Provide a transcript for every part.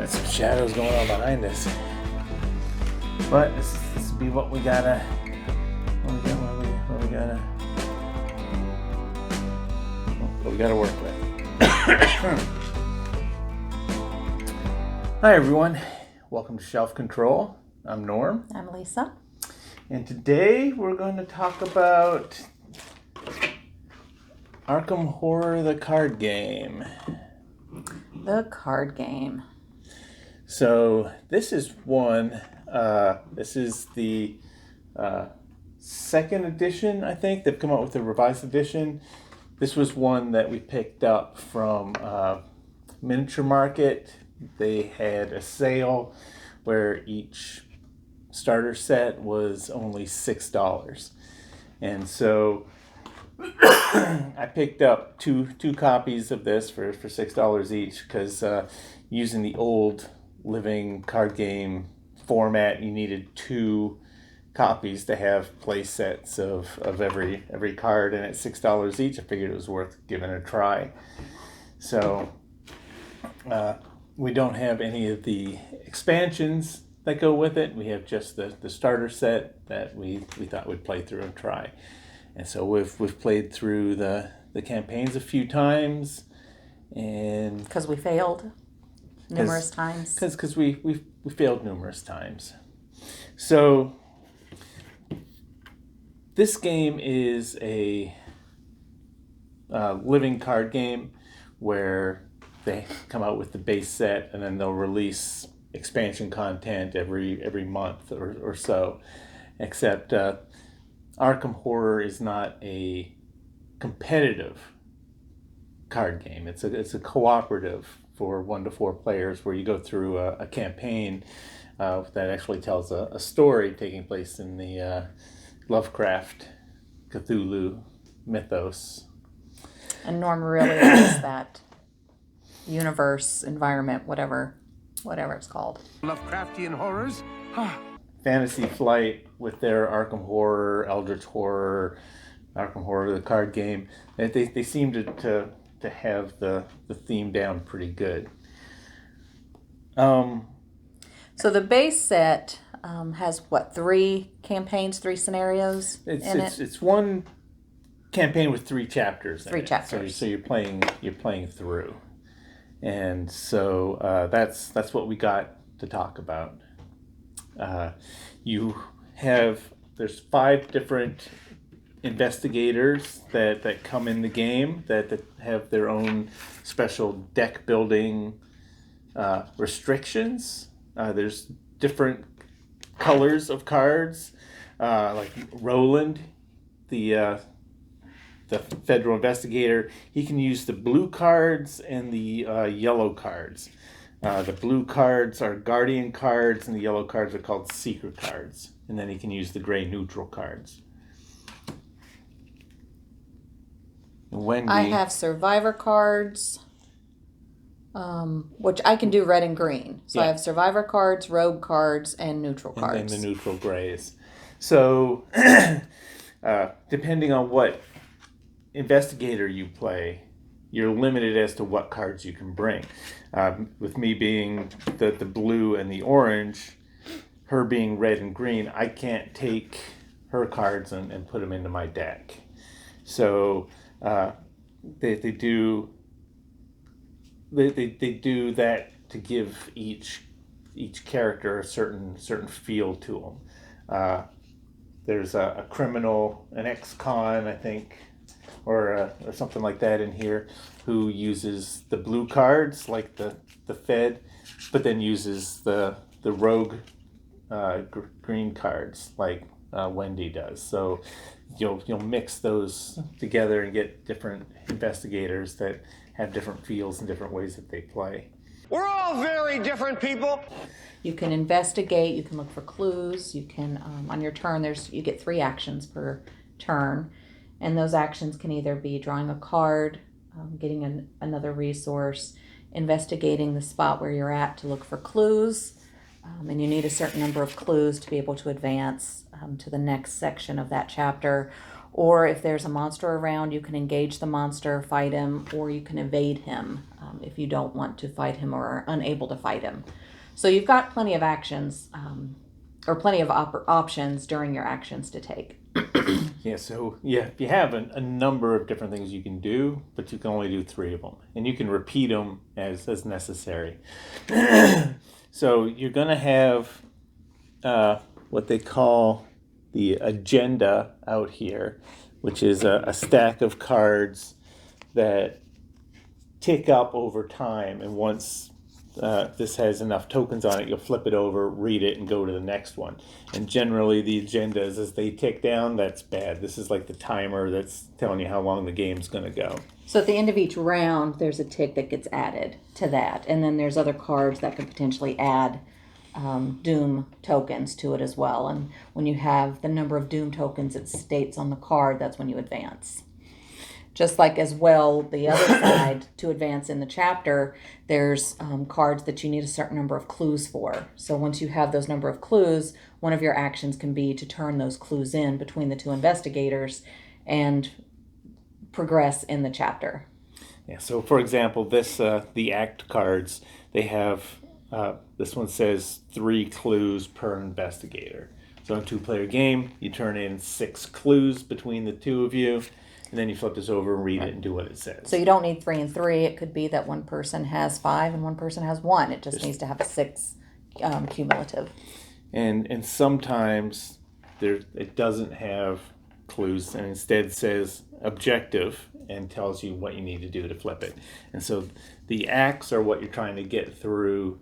Got some shadows going on behind us. But this will be what we gotta. What we gotta work with. Hi everyone, welcome to Shelf Control. I'm Norm. I'm Lisa. And today we're going to talk about Arkham Horror, the card game. The card game. So this is one. This is the second edition, I think. They've come out with a revised edition. This was one that we picked up from Miniature Market. They had a sale where each starter set was only $6. And so I picked up two copies of this for $6 each because using the old living card game format, you needed 2 copies to have play sets of every card, and at $6 each I figured it was worth giving a try. So we don't have any of the expansions that go with it. We have just the starter set that we thought we'd play through and try. And so we've played through the campaigns a few times, and because we failed numerous times. Because we failed numerous times. So this game is a living card game where they come out with the base set and then they'll release expansion content every month or so. Except Arkham Horror is not a competitive card game. It's a cooperative for 1 to 4 players where you go through a campaign that actually tells a story taking place in the Lovecraft Cthulhu mythos. And Norm really likes that universe, environment, whatever it's called. Lovecraftian horrors? Fantasy Flight with their Arkham Horror, Eldritch Horror, Arkham Horror, the card game, they seem to have the theme down pretty good. So the base set has 3 campaigns, 3 scenarios in it? It's one campaign with 3 chapters. 3 chapters. So you're playing through, and so that's what we got to talk about. There's 5 different investigators that come in the game that have their own special deck building restrictions. There's different colors of cards, like Roland, the federal investigator. He can use the blue cards and the yellow cards. The blue cards are guardian cards, and the yellow cards are called secret cards. And then he can use the gray neutral cards. Wendy, I have survivor cards, which I can do red and green. So Yeah. I have survivor cards, rogue cards, and neutral cards. And then the neutral grays. So depending on what investigator you play, you're limited as to what cards you can bring. With me being the blue and the orange, her being red and green, I can't take her cards and put them into my deck. So they do that to give each character a certain feel to them. There's a criminal, an ex-con, I think, or something like that in here, who uses the blue cards like the Fed, but then uses the rogue green cards like Wendy does. So you'll mix those together and get different investigators that have different feels and different ways that they play. We're all very different people. You can investigate, you can look for clues, you can, on your turn, you get 3 actions per turn, and those actions can either be drawing a card, getting another resource, investigating the spot where you're at to look for clues, and you need a certain number of clues to be able to advance to the next section of that chapter. Or if there's a monster around, you can engage the monster, fight him, or you can evade him if if you don't want to fight him or are unable to fight him. So you've got plenty of actions, or plenty of options during your actions to take. If you have a number of different things you can do, but you can only do 3 of them. And you can repeat them as necessary. So you're going to have what they call the agenda out here, which is a stack of cards that tick up over time. And once this has enough tokens on it, you'll flip it over, read it, and go to the next one. And generally the agendas, as they tick down, that's bad. This is like the timer that's telling you how long the game's going to go. So at the end of each round, there's a tick that gets added to that. And then there's other cards that could potentially add Doom tokens to it as well. And when you have the number of Doom tokens it states on the card, that's when you advance. Just like as well, the other side, to advance in the chapter, there's cards that you need a certain number of clues for. So once you have those number of clues, one of your actions can be to turn those clues in between the 2 investigators and progress in the chapter. Yeah, so for example, the act cards, they have, this one says 3 clues per investigator. So in a 2-player game, you turn in 6 clues between the 2 of you, and then you flip this over and read it and do what it says. So you don't need 3 and 3. It could be that one person has 5 and one person has 1. It just needs to have a 6 cumulative. And sometimes it doesn't have clues and instead says objective and tells you what you need to do to flip it. And so the acts are what you're trying to get through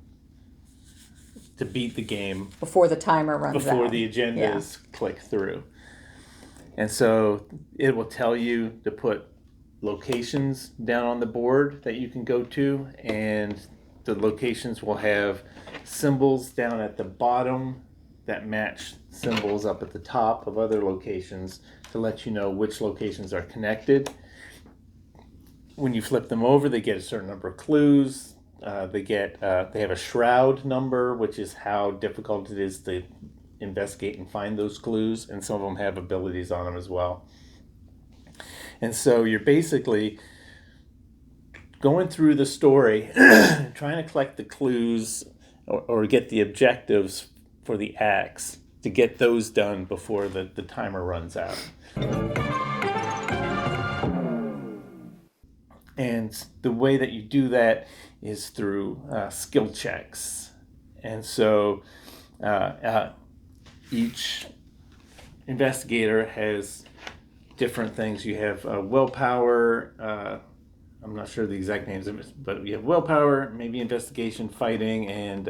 to beat the game Before the timer runs out. before the agendas click through. And so it will tell you to put locations down on the board that you can go to, and the locations will have symbols down at the bottom that match symbols up at the top of other locations to let you know which locations are connected. When you flip them over, they get a certain number of clues. They have a shroud number, which is how difficult it is to investigate and find those clues, and some of them have abilities on them as well. And so you're basically going through the story, trying to collect the clues or get the objectives for the acts to get those done before the timer runs out. And the way that you do that is through skill checks. And so each investigator has different things. You have willpower, I'm not sure the exact names of it, but you have willpower, maybe investigation, fighting, and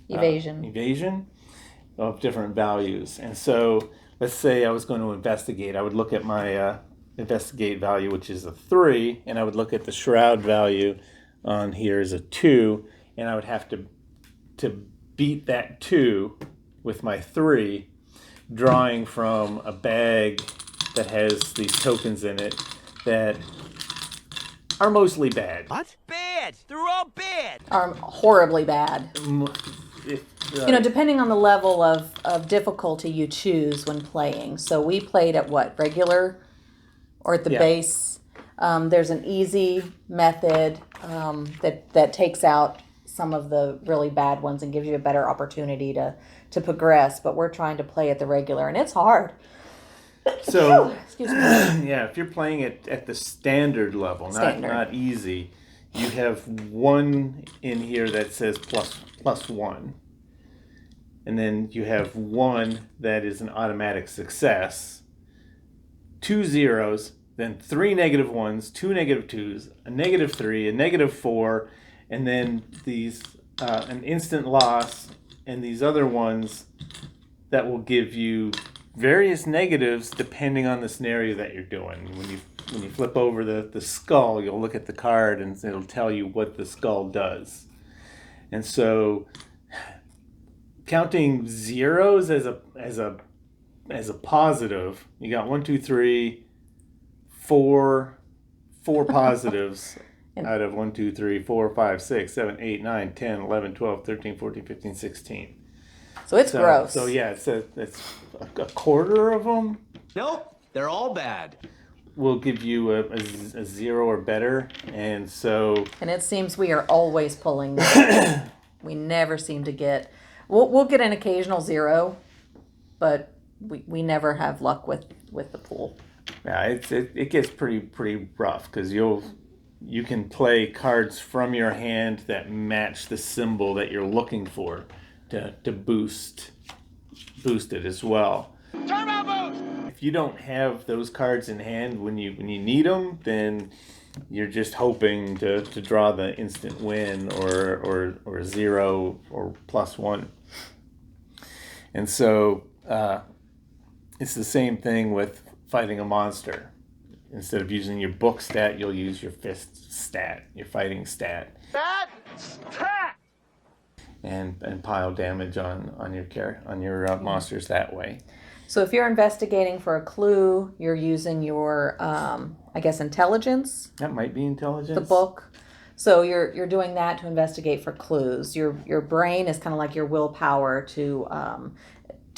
evasion of different values. And so let's say I was going to investigate. I would look at my investigate value, which is a 3, and I would look at the shroud value on here is a 2, and I would have to beat that 2 with my 3, drawing from a bag that has these tokens in it that are mostly bad. What? Bad! They're all bad! Are horribly bad. Depending on the level of difficulty you choose when playing. So we played at what? Regular? Or at the base? There's an easy method that takes out some of the really bad ones and gives you a better opportunity to progress. But we're trying to play at the regular, and it's hard. So, excuse me. Yeah, if you're playing it at the standard level, not easy, you have 1 in here that says plus 1. And then you have 1 that is an automatic success, 2 zeros, then 3 negative 1s, 2 negative 2s, a negative 3, a negative 4, and then these an instant loss, and these other ones that will give you various negatives depending on the scenario that you're doing. When you flip over the skull, you'll look at the card and it'll tell you what the skull does. And so counting zeros as a positive, you got 1, 2, 3, 4 positives out of 1, 2, 3, 4, 5, 6, 7, 8, 9, 10, 11, 12, 13, 14, 15, 16. So it's gross. So yeah, it's a quarter of them. Nope, they're all bad. will give you a 0 or better, and so And it seems we are always pulling. We never seem to get. We'll get an occasional 0, but we never have luck with the pool. yeah, it gets pretty rough because you can play cards from your hand that match the symbol that you're looking for to boost it as well. Turbo boost! If you don't have those cards in hand when you need them, then you're just hoping to draw the instant win or 0 or +1. And so it's the same thing with fighting a monster. Instead of using your book stat, you'll use your fist stat, your fighting stat, and pile damage on your monsters that way. So if you're investigating for a clue, you're using your, I guess, intelligence, That might be intelligence. the book. So you're doing that to investigate for clues. Your brain is kind of like your willpower to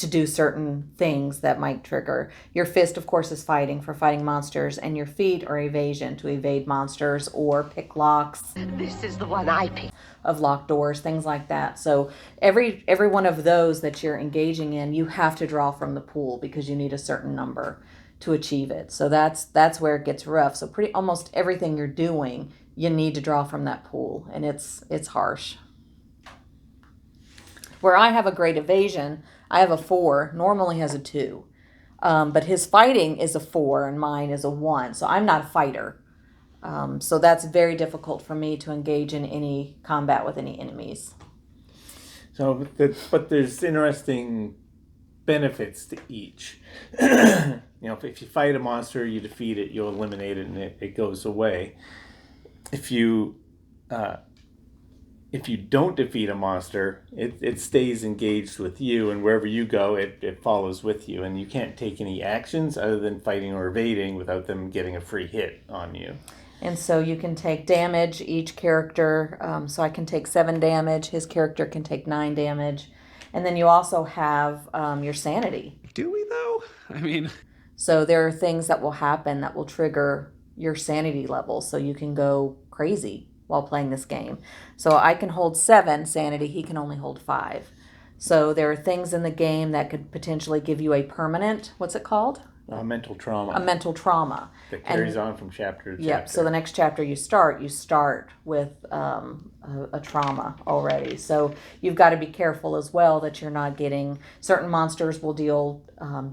do certain things that might trigger. Your fist, of course, is fighting for fighting monsters, and your feet are evasion to evade monsters or pick locks. This is the one I picked. Of locked doors, things like that. So every one of those that you're engaging in, you have to draw from the pool because you need a certain number to achieve it. So that's where it gets rough. So pretty almost everything you're doing, you need to draw from that pool, and it's harsh. Where I have a great evasion, I have a 4, normally has a 2. But his fighting is a 4 and mine is a 1. So I'm not a fighter. So that's very difficult for me to engage in any combat with any enemies. So, but there's interesting benefits to each. If you fight a monster, you defeat it, you'll eliminate it, and it goes away. If you don't defeat a monster, it stays engaged with you, and wherever you go, it follows with you, and you can't take any actions other than fighting or evading without them getting a free hit on you. And so you can take damage, each character. So I can take 7 damage. His character can take 9 damage. And then you also have your sanity. Do we, though? I mean... So there are things that will happen that will trigger your sanity level. So you can go crazy while playing this game. So I can hold 7 sanity. He can only hold 5. So there are things in the game that could potentially give you a permanent, what's it called? Mental trauma. A mental trauma. That carries on from chapter to Yep. chapter. So the next chapter you start with a trauma already. So you've got to be careful as well that you're not getting, certain monsters will deal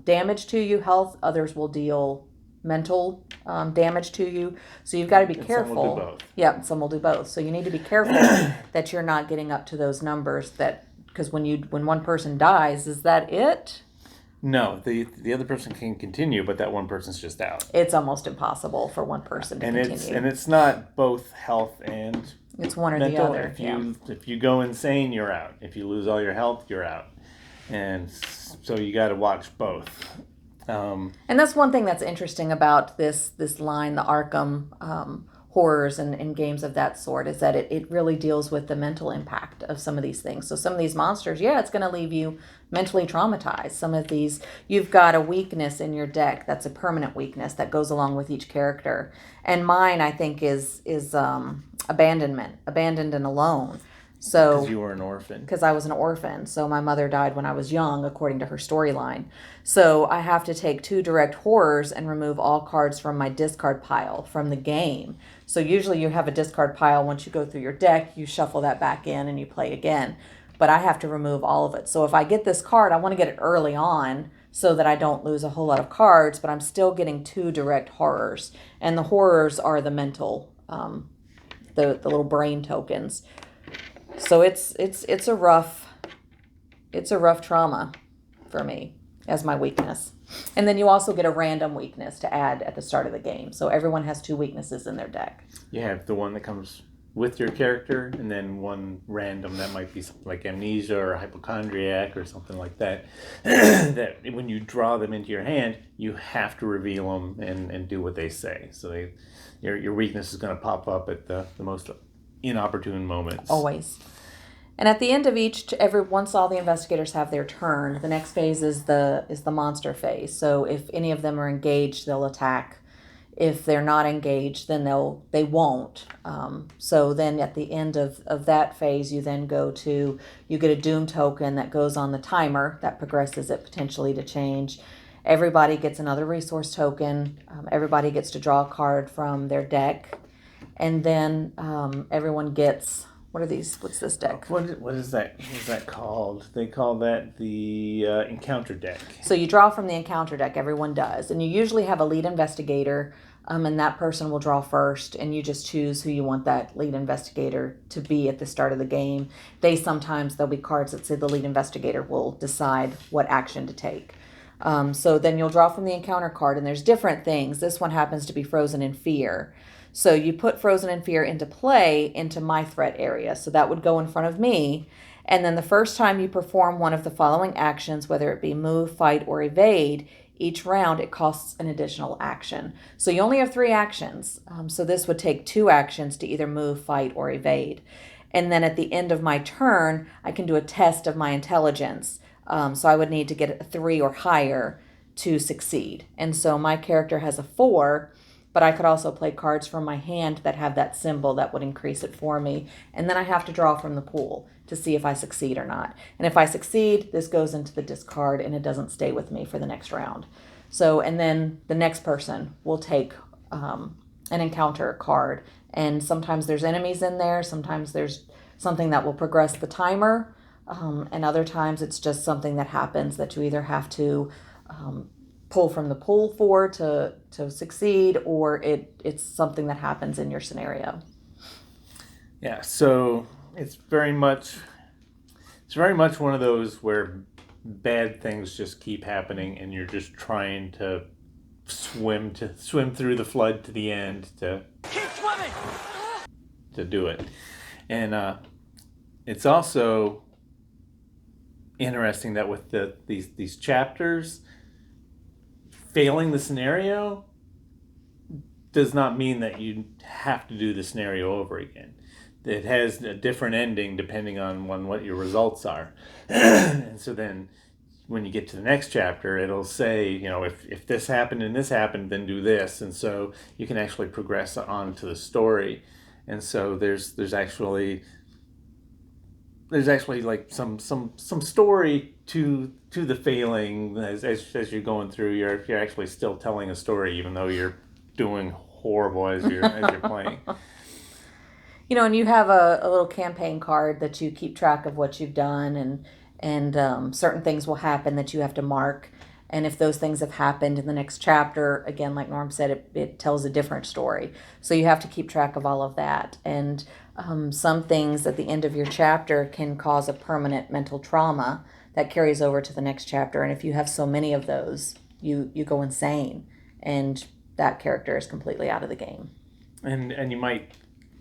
damage to you, health, others will deal mental damage to you. So you've got to be careful. Some will do both. Yeah, some will do both. So you need to be careful that you're not getting up to those numbers because when one person dies, is that it? No, the other person can continue, but that one person's just out. It's almost impossible for one person to continue. It's not both health and it's one or mental. the other. If you go insane, you're out. If you lose all your health, you're out. And so you got to watch both. And that's one thing that's interesting about this line, the Arkham horrors and games of that sort, is that it really deals with the mental impact of some of these things. So some of these monsters, it's going to leave you mentally traumatized. Some of these, you've got a weakness in your deck that's a permanent weakness that goes along with each character. And mine, I think, is abandonment, abandoned and alone. So because you were an orphan. Because I was an orphan. So my mother died when I was young, according to her storyline. So I have to take 2 direct horrors and remove all cards from my discard pile from the game. So usually you have a discard pile. Once you go through your deck, you shuffle that back in and you play again. But I have to remove all of it. So if I get this card, I want to get it early on so that I don't lose a whole lot of cards, but I'm still getting 2 direct horrors. And the horrors are the mental, the little brain tokens. So it's a rough trauma for me as my weakness. And then you also get a random weakness to add at the start of the game. So everyone has 2 weaknesses in their deck. You have the one that comes with your character, and then one random that might be something like amnesia or hypochondriac or something like that. That when you draw them into your hand, you have to reveal them and do what they say. So your weakness is going to pop up at the most inopportune moments. Always. And at the end of once all the investigators have their turn, the next phase is the monster phase. So if any of them are engaged, they'll attack. If they're not engaged, then they won't. So then at the end of that phase, you then you get a doom token that goes on the timer that progresses it potentially to change. Everybody gets another resource token. Everybody gets to draw a card from their deck. And then everyone gets, what are these? What's this deck? What is that? What is that called? They call that the encounter deck. So you draw from the encounter deck, everyone does. And you usually have a lead investigator, and that person will draw first, and you just choose who you want that lead investigator to be at the start of the game. There'll be cards that say the lead investigator will decide what action to take. So then you'll draw from the encounter card, and there's different things. This one happens to be Frozen in Fear. So you put Frozen in Fear into play into my threat area. So that would go in front of me. And then the first time you perform one of the following actions, whether it be move, fight, or evade, each round it costs an additional action. So you only have 3 actions. So this would take 2 actions to either move, fight, or evade. And then at the end of my turn, I can do a test of my intelligence. So I would need to get a 3 or higher to succeed. And so my character has a 4, but I could also play cards from my hand that have that symbol that would increase it for me. And then I have to draw from the pool to see if I succeed or not. And if I succeed, this goes into the discard and it doesn't stay with me for the next round. So, and then the next person will take an encounter card. And sometimes there's enemies in there. Sometimes there's something that will progress the timer. And other times it's just something that happens that you either have to pull from the pool for to succeed, or it's something that happens in your scenario. Yeah, so it's very much one of those where bad things just keep happening and you're just trying to swim through the flood to the end to Keep swimming! to do it. And it's also interesting that with these chapters, failing the scenario does not mean that you have to do the scenario over again. It has a different ending depending on what your results are. And so then when you get to the next chapter, it'll say, if this happened and this happened, then do this. And so you can actually progress on to the story. And so there's actually like some story to the failing as you're going through. You're actually still telling a story even though you're doing horrible as you're playing. And you have a little campaign card that you keep track of what you've done, and certain things will happen that you have to mark. And if those things have happened in the next chapter, again, like Norm said, it tells a different story. So you have to keep track of all of that. And some things at the end of your chapter can cause a permanent mental trauma that carries over to the next chapter. And if you have so many of those, you go insane, and that character is completely out of the game. And you might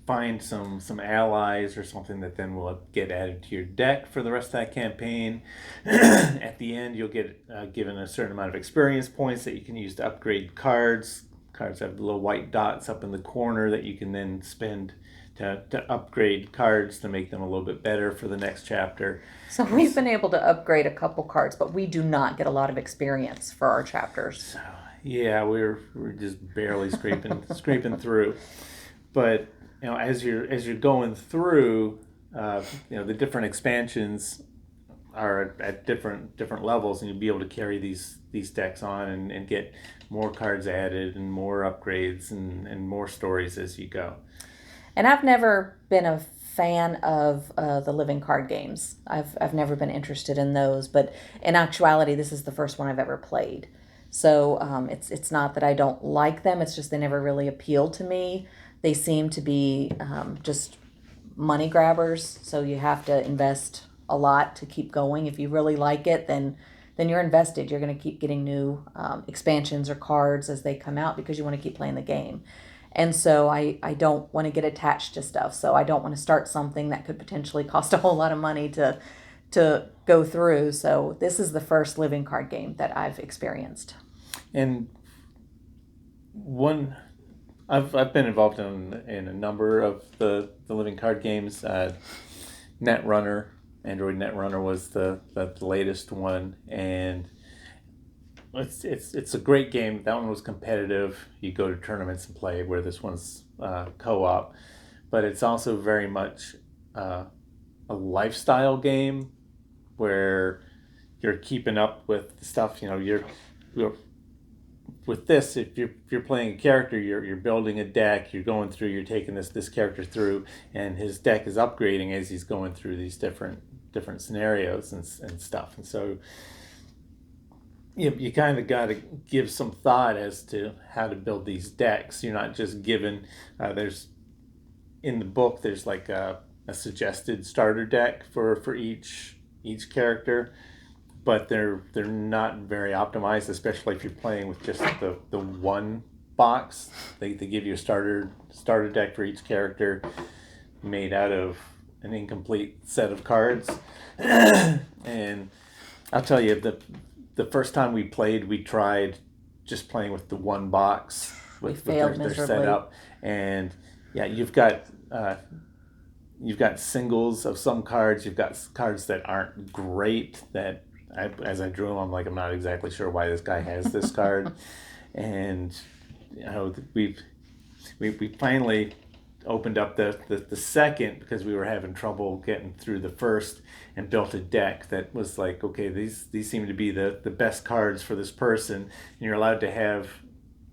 find some allies or something that then will get added to your deck for the rest of that campaign. At the end, you'll get given a certain amount of experience points that you can use to upgrade cards. Cards have little white dots up in the corner that you can then spend to upgrade cards to make them a little bit better for the next chapter. So we've been able to upgrade a couple cards, but we do not get a lot of experience for our chapters. So, yeah, we're just barely scraping through. But as you're going through, the different expansions are at different levels, and you'll be able to carry these decks on and get more cards added and more upgrades and more stories as you go. And I've never been a fan of the living card games. I've never been interested in those, but in actuality, this is the first one I've ever played. So it's not that I don't like them. It's just they never really appealed to me. They seem to be just money grabbers. So you have to invest a lot to keep going. If you really like it, then you're invested. You're going to keep getting new expansions or cards as they come out because you want to keep playing the game. And so I don't want to get attached to stuff. So I don't want to start something that could potentially cost a whole lot of money to go through. So this is the first living card game that I've experienced. And I've been involved in a number of the living card games. Netrunner, Android Netrunner was the latest one, and it's a great game. That one was competitive. You go to tournaments and play, where this one's co-op, but it's also very much a lifestyle game where you're keeping up with stuff. You're with this. If you're playing a character, you're building a deck. You're going through. You're taking this character through, and his deck is upgrading as he's going through these different scenarios and stuff. And so you kind of got to give some thought as to how to build these decks. You're not just given. There's in the book. There's like a suggested starter deck for each character, but they're not very optimized, especially if you're playing with just the one box. They give you a starter deck for each character, made out of an incomplete set of cards. And I'll tell you, the first time we played, we tried just playing with the one box with their setup, and yeah, you've got singles of some cards. You've got cards that aren't great. That as I drew them, I'm like, I'm not exactly sure why this guy has this card, and we finally opened up the second because we were having trouble getting through the first, and built a deck that was like, okay, these seem to be the best cards for this person, and you're allowed to have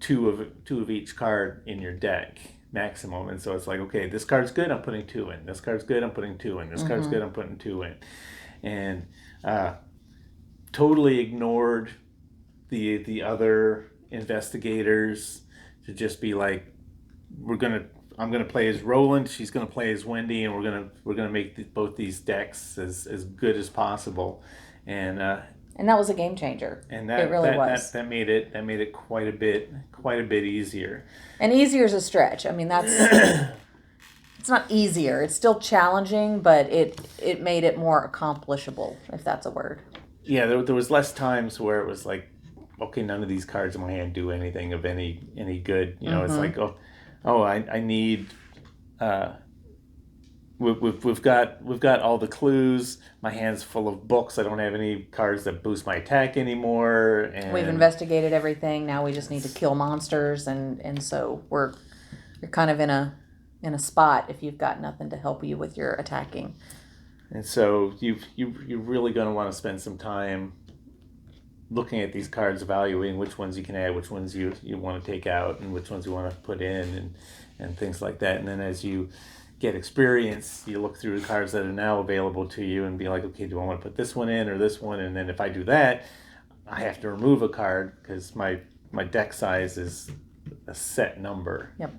two of each card in your deck maximum. And so it's like, okay, this card's good, I'm putting 2 in. This card's good, I'm putting 2 in. This card's good, I'm putting 2 in. And totally ignored the other investigators to just be like, I'm gonna play as Roland, she's gonna play as Wendy, and we're gonna make both these decks as good as possible, and that was a game changer. And it really was. That made it quite a bit easier. And easier is a stretch. I mean, that's it's not easier. It's still challenging, but it made it more accomplishable, if that's a word. Yeah, there was less times where it was like, okay, none of these cards in my hand do anything of any good. It's like, I need. We've got all the clues. My hand's full of books. I don't have any cards that boost my attack anymore. And we've investigated everything. Now we just need to kill monsters, and so you're kind of in a spot if you've got nothing to help you with your attacking. And so you're really going to want to spend some time looking at these cards, evaluating which ones you can add, which ones you want to take out, and which ones you want to put in, and things like that. And then as you get experience, you look through the cards that are now available to you and be like, okay, do I want to put this one in or this one? And then if I do that, I have to remove a card because my deck size is a set number. Yep.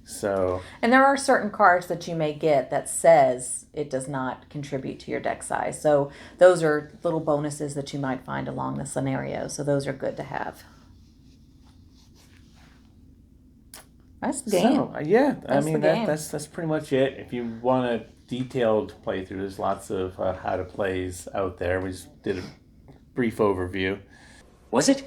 So, and there are certain cards that you may get that says it does not contribute to your deck size. So those are little bonuses that you might find along the scenario. So those are good to have. That's the game. So, yeah, that's pretty much it. If you want a detailed playthrough, there's lots of how to plays out there. We just did a brief overview. Was it?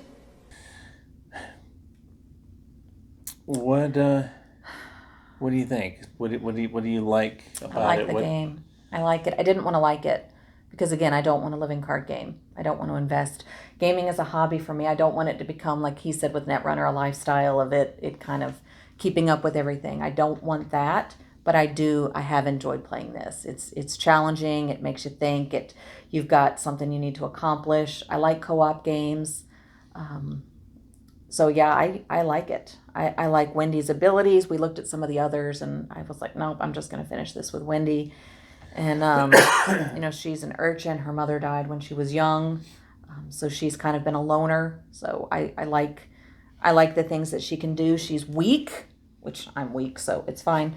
What do you think? What do you like about it? I like the game. I like it. I didn't want to like it because, again, I don't want a living card game. I don't want to invest. Gaming is a hobby for me. I don't want it to become, like he said with Netrunner, a lifestyle of it kind of keeping up with everything. I don't want that, but I have enjoyed playing this. It's challenging. It makes you think. You've got something you need to accomplish. I like co-op games. So yeah, I like it. I like Wendy's abilities. We looked at some of the others, and I was like, nope, I'm just going to finish this with Wendy. And she's an urchin. Her mother died when she was young, so she's kind of been a loner. So I like the things that she can do. She's weak, which I'm weak, so it's fine.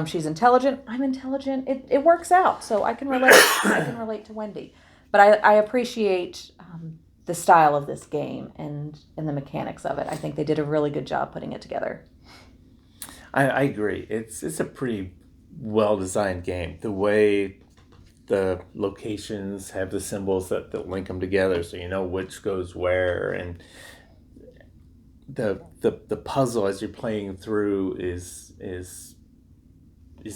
She's intelligent. I'm intelligent. It works out. So I can relate. I can relate to Wendy, but I appreciate the style of this game and the mechanics of it. I think they did a really good job putting it together. I agree. It's a pretty well-designed game. The way the locations have the symbols that link them together, so you know which goes where, and the puzzle as you're playing through is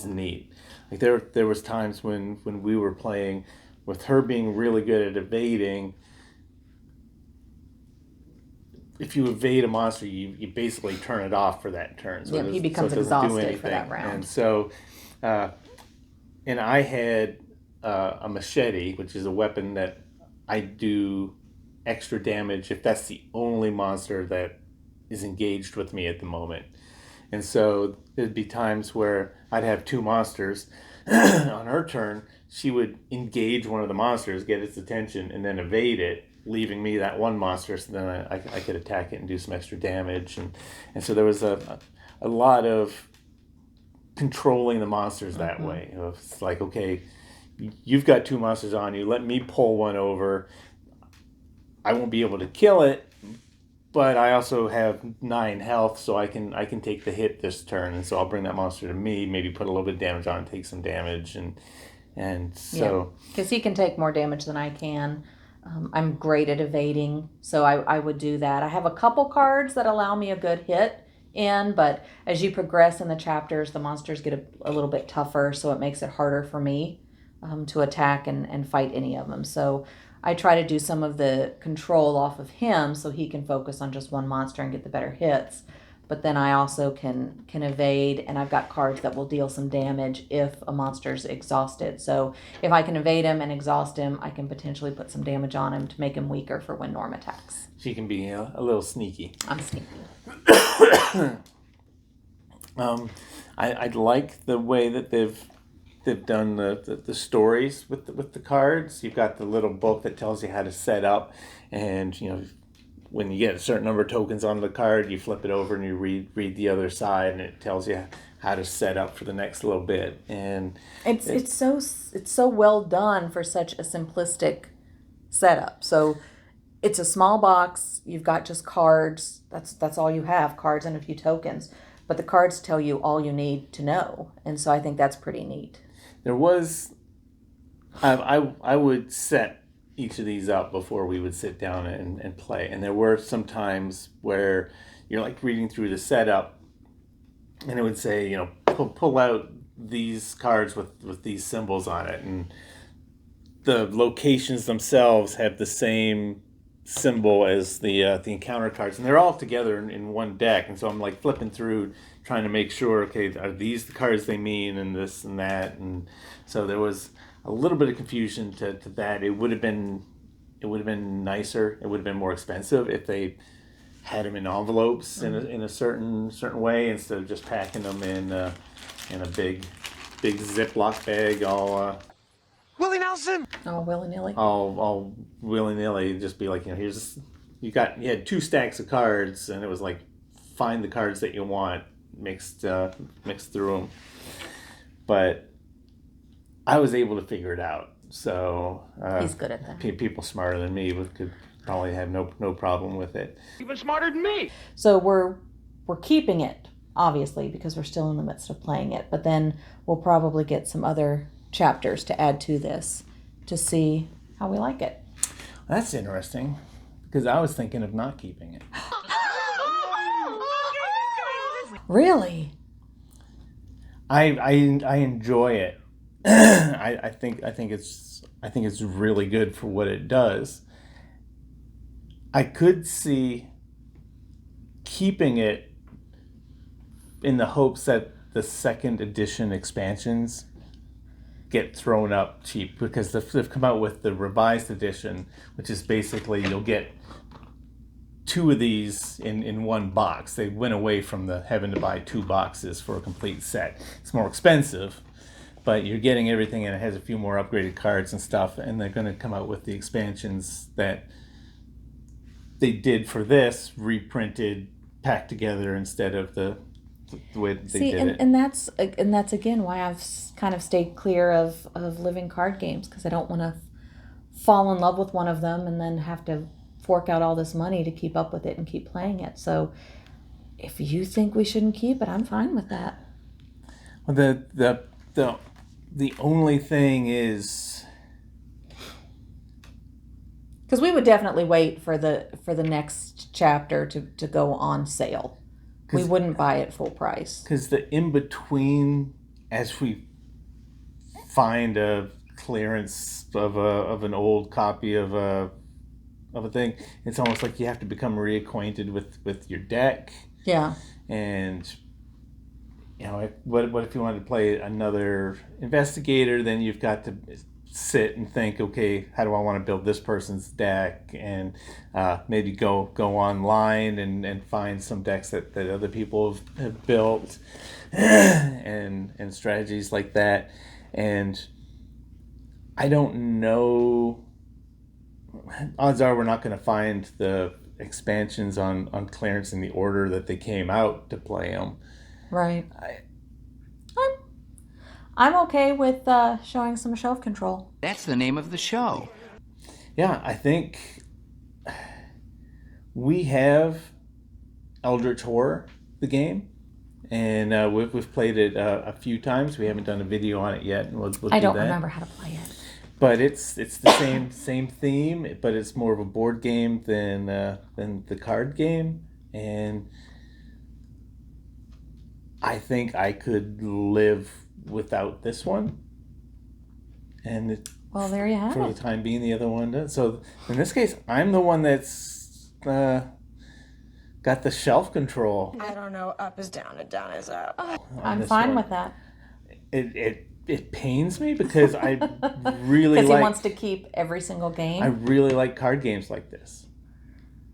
neat. Like there was times when we were playing with her being really good at evading. if you evade a monster, you basically turn it off for that turn. So He becomes it doesn't do exhausted for that anything. round. And so, and I had a machete, which is a weapon that I do extra damage if that's the only monster that is engaged with me at the moment. And so there'd be times where I'd have two monsters. On her turn, she would engage one of the monsters, get its attention, and then evade it, leaving me that one monster. So then I could attack it and do some extra damage. And so there was a lot of controlling the monsters that way. It's like, okay, you've got two monsters on you. Let me pull one over. I won't be able to kill it, but I also have 9 health, so I can take the hit this turn, and so I'll bring that monster to me, maybe put a little bit of damage on, take some damage, and so because he can take more damage than I can. I'm great at evading, so I would do that. I have a couple cards that allow me a good hit in, but as you progress in the chapters, the monsters get a little bit tougher, so it makes it harder for me to attack and fight any of them. So I try to do some of the control off of him so he can focus on just one monster and get the better hits. But then I also can evade, and I've got cards that will deal some damage if a monster's exhausted. So if I can evade him and exhaust him, I can potentially put some damage on him to make him weaker for when Norm attacks. she can be a little sneaky. I'm sneaky. I like the way that they've done the stories with the cards. You've got the little book that tells you how to set up, and when you get a certain number of tokens on the card, you flip it over and you read the other side, and it tells you how to set up for the next little bit. And It's so well done for such a simplistic setup. So it's a small box. You've got just cards. That's all you have, cards and a few tokens. But the cards tell you all you need to know, and so I think that's pretty neat. there was, I would set each of these up before we would sit down and play. And there were some times where you're like reading through the setup, and it would say, pull out these cards with these symbols on it, and the locations themselves have the same symbol as the encounter cards, and they're all together in one deck. And so I'm like flipping through, trying to make sure, okay, are these the cards they mean, and this and that. And so there was a little bit of confusion to that. It would have been nicer. It would have been more expensive if they had them in envelopes in a certain way, instead of just packing them in a big Ziploc bag all. Willie Nelson! Oh, willy-nilly. All willy-nilly, just be like, you had 2 stacks of cards, and it was like, find the cards that you want mixed through them. But I was able to figure it out. So He's good at that. People smarter than me could probably have no problem with it. Even smarter than me! So we're keeping it, obviously, because we're still in the midst of playing it. But then we'll probably get some other chapters to add to this to see how we like it. That's interesting, because I was thinking of not keeping it. Really? I enjoy it. I think it's really good for what it does. I could see keeping it in the hopes that the second edition expansions get thrown up cheap, because they've come out with the revised edition, which is basically you'll get 2 of these in one box. They went away from the having to buy 2 boxes for a complete set. It's more expensive, but you're getting everything, and it has a few more upgraded cards and stuff, and they're going to come out with the expansions that they did for this, reprinted, packed together instead of the way they did it. And that's again why I've kind of stayed clear of living card games, because I don't want to fall in love with one of them and then have to fork out all this money to keep up with it and keep playing it. So if you think we shouldn't keep it, I'm fine with that. Well, the only thing is, because we would definitely wait for the next chapter to go on sale. We wouldn't buy it full price. because the in-between, as we find a clearance of an old copy of a of a thing. It's almost like you have to become reacquainted with your deck. Yeah. And what if you wanted to play another investigator? Then you've got to sit and think, okay, how do I want to build this person's deck? And maybe go online and find some decks that other people have built and strategies like that. And I don't know, odds are we're not going to find the expansions on clearance in the order that they came out to play them. Right. I'm okay with showing some shelf control. That's the name of the show. Yeah, I think we have Eldritch Horror, the game, and we've played it a few times. We haven't done a video on it yet, and we'll I do don't that. remember how to play it. But it's the same theme, but it's more of a board game than the card game, and I think I could live without this one. And Well, there you have for it. the time being, the other one does. So in this case, I'm the one that's got the shelf control. I don't know. Up is down and down is up. I'm this fine one. with that. It pains me because I really Because he like wants to keep every single game. I really like card games like this,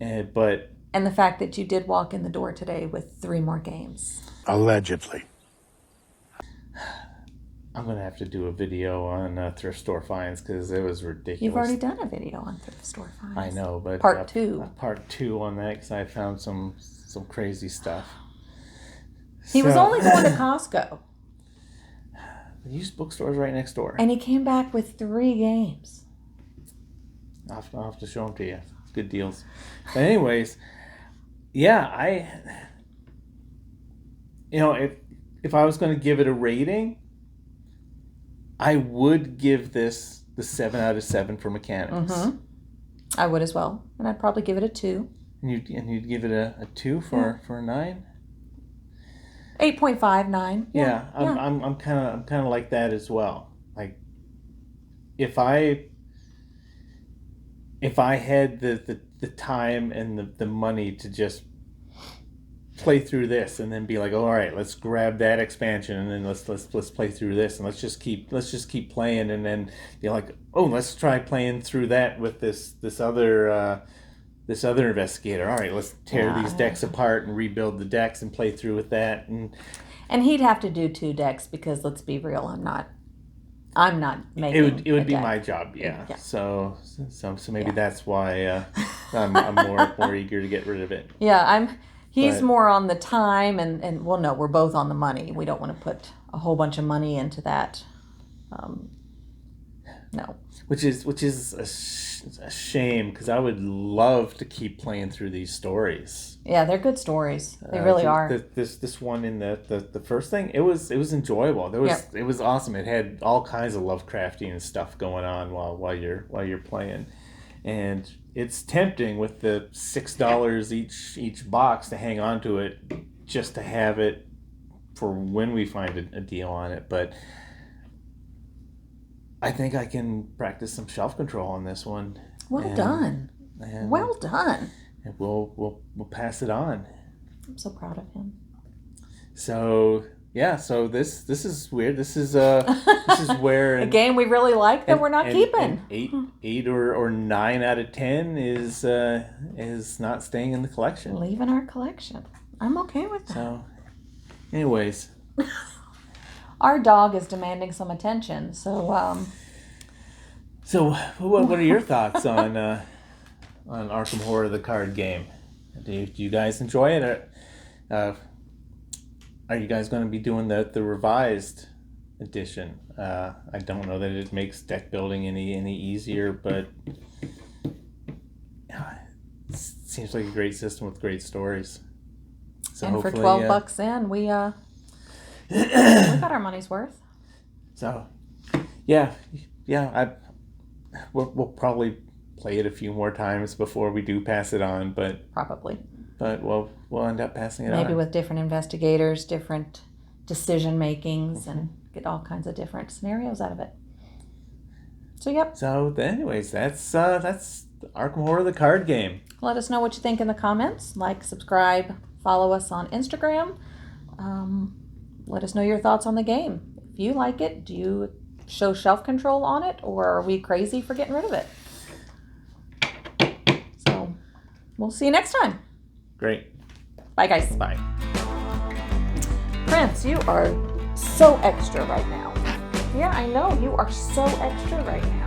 but And the fact that you did walk in the door today with 3 more games. Allegedly. I'm gonna have to do a video on thrift store finds because it was ridiculous. You've already done a video on thrift store finds. I know, but Part 2. Part 2 on that because I found some crazy stuff. He was So- only going to Costco. The used bookstore's right next door. And he came back with 3 games. I'll have to show them to you. Good deals. But anyways, yeah, if I was going to give it a rating, I would give this the 7 out of 7 for mechanics. Mm-hmm. I would as well. And I'd probably give it a 2. And you'd give it a 2 for a 9? 8.5, 9. Yeah, I'm kind of like that as well. Like if I had the time and the money to just play through this and then be like, all right, let's grab that expansion and then let's play through this and let's just keep playing, and then you're like, oh, let's try playing through that with this other investigator. All right, let's tear these decks apart and rebuild the decks and play through with that. And he'd have to do 2 decks because let's be real, I'm not making it would be deck. my job, yeah. Yeah. So maybe that's why I'm more eager to get rid of it. Yeah, he's But- more on the time and well, no, we're both on the money. We don't want to put a whole bunch of money into that. No. Which is a shame because I would love to keep playing through these stories. Yeah, they're good stories. They really are. This one in the first thing, it was enjoyable. It was awesome. It had all kinds of Lovecraftian stuff going on while you're playing, and it's tempting with the $6 each box to hang on to it just to have it for when we find a deal on it. But I think I can practice some shelf control on this one. Well done. And Well done. we'll pass it on. I'm so proud of him. So yeah, so this is weird. This is where A game we really like that we're not keeping. and 8 or 9 out of 10 is not staying in the collection. Leaving our collection. I'm okay with that. So, anyways, Our dog is demanding some attention, so so what are your thoughts on Arkham Horror, the card game? Do you guys enjoy it? Are you guys going to be doing the revised edition? I don't know that it makes deck building any easier, but it seems like a great system with great stories. So and for hopefully, $12 in, we got our money's worth. So, yeah, we'll probably play it a few more times before we do pass it on, but Probably. we'll end up passing it on. Maybe with different investigators, different decision makings, and get all kinds of different scenarios out of it. So, yep. So, anyways, that's Arkham Horror the card game. Let us know what you think in the comments. Like, subscribe, follow us on Instagram. Let us know your thoughts on the game. If you like it, do you show shelf control on it, or are we crazy for getting rid of it? So we'll see you next time. Great. Bye, guys. Bye. Prince, you are so extra right now. Yeah, I know. You are so extra right now.